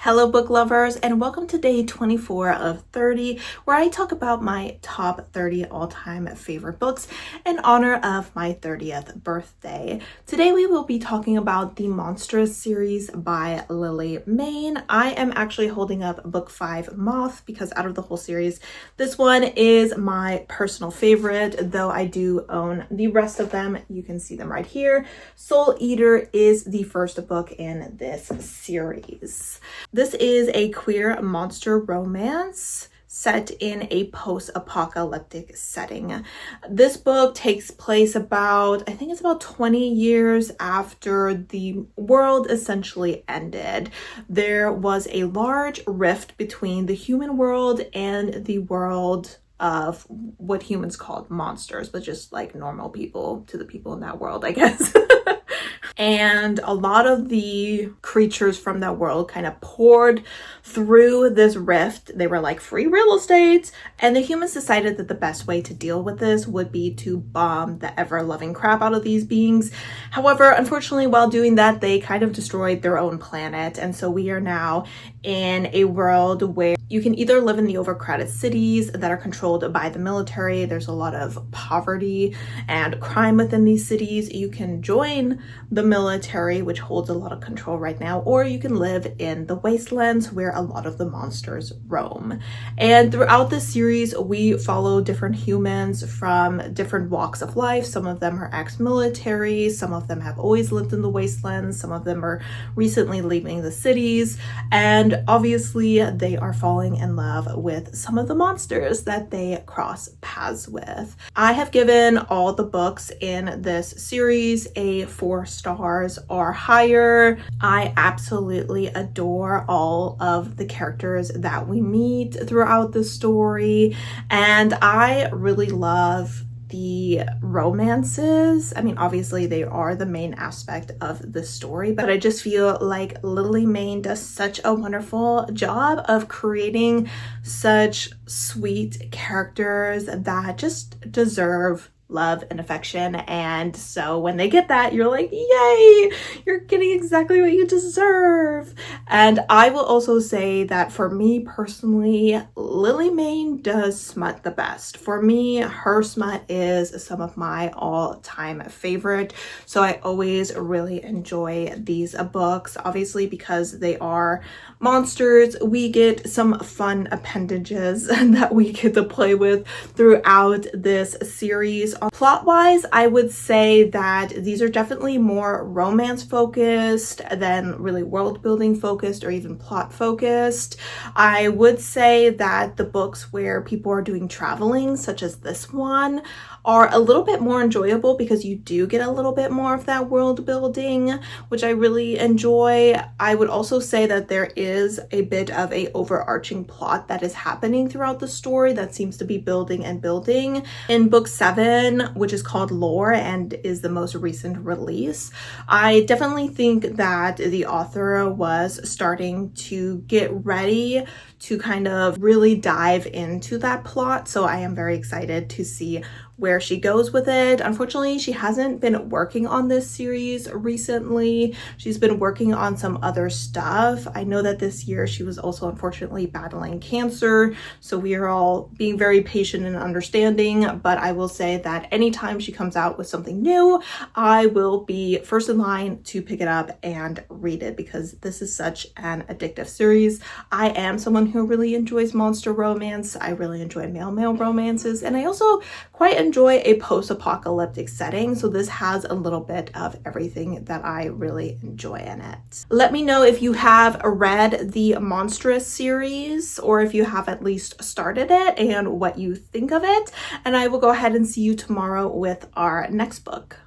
Hello book lovers, and welcome to day 24 of 30, where I talk about my top 30 all-time favorite books in honor of my 30th birthday. Today we will be talking about the Monstrous series by Lily Mayne. I am actually holding up book 5, Moth, because out of the whole series, this one is my personal favorite, though I do own the rest of them. You can see them right here. Soul Eater is the first book in this series. This is a queer monster romance set in a post-apocalyptic setting. This book takes place I think it's about 20 years after the world essentially ended. There was a large rift between the human world and the world of what humans called monsters, but just like normal people to the people in that world, I guess. And a lot of the creatures from that world kind of poured through this rift. They were like free real estate. And the humans decided that the best way to deal with this would be to bomb the ever-loving crap out of these beings. However, unfortunately, while doing that, they kind of destroyed their own planet. And so we are now in a world where you can either live in the overcrowded cities that are controlled by the military. There's a lot of poverty and crime within these cities. You can join the military, which holds a lot of control right now, or you can live in the wastelands where a lot of the monsters roam. And throughout this series, we follow different humans from different walks of life. Some of them are ex-military, some of them have always lived in the wastelands, some of them are recently leaving the cities, and obviously they are falling in love with some of the monsters that they cross paths with. I have given all the books in this series a 4 stars or higher. I absolutely adore all of the characters that we meet throughout the story, and I really love the romances. I mean, obviously they are the main aspect of the story, but I just feel like Lily Mayne does such a wonderful job of creating such sweet characters that just deserve love and affection. And so when they get that, you're like, yay, you're getting exactly what you deserve. And I will also say that for me personally, Lily Mayne does smut the best. For me, her smut is some of my all-time favorite. So I always really enjoy these books, obviously because they are monsters. We get some fun appendages that we get to play with throughout this series. Plot-wise, I would say that these are definitely more romance-focused than really world-building focused or even plot-focused. I would say that the books where people are doing traveling, such as this one, are a little bit more enjoyable because you do get a little bit more of that world building, which I really enjoy. I would also say that there is a bit of a overarching plot that is happening throughout the story that seems to be building and building. In book 7, which is called Lore and is the most recent release, I definitely think that the author was starting to get ready to kind of really dive into that plot. So I am very excited to see where she goes with it. Unfortunately, she hasn't been working on this series recently. She's been working on some other stuff. I know that this year she was also unfortunately battling cancer, so we are all being very patient and understanding, but I will say that anytime she comes out with something new, I will be first in line to pick it up and read it because this is such an addictive series. I am someone who really enjoys monster romance. I really enjoy male-male romances, and I also quite enjoy a post-apocalyptic setting, so this has a little bit of everything that I really enjoy in it. Let me know if you have read the Monstrous series or if you have at least started it and what you think of it, and I will go ahead and see you tomorrow with our next book.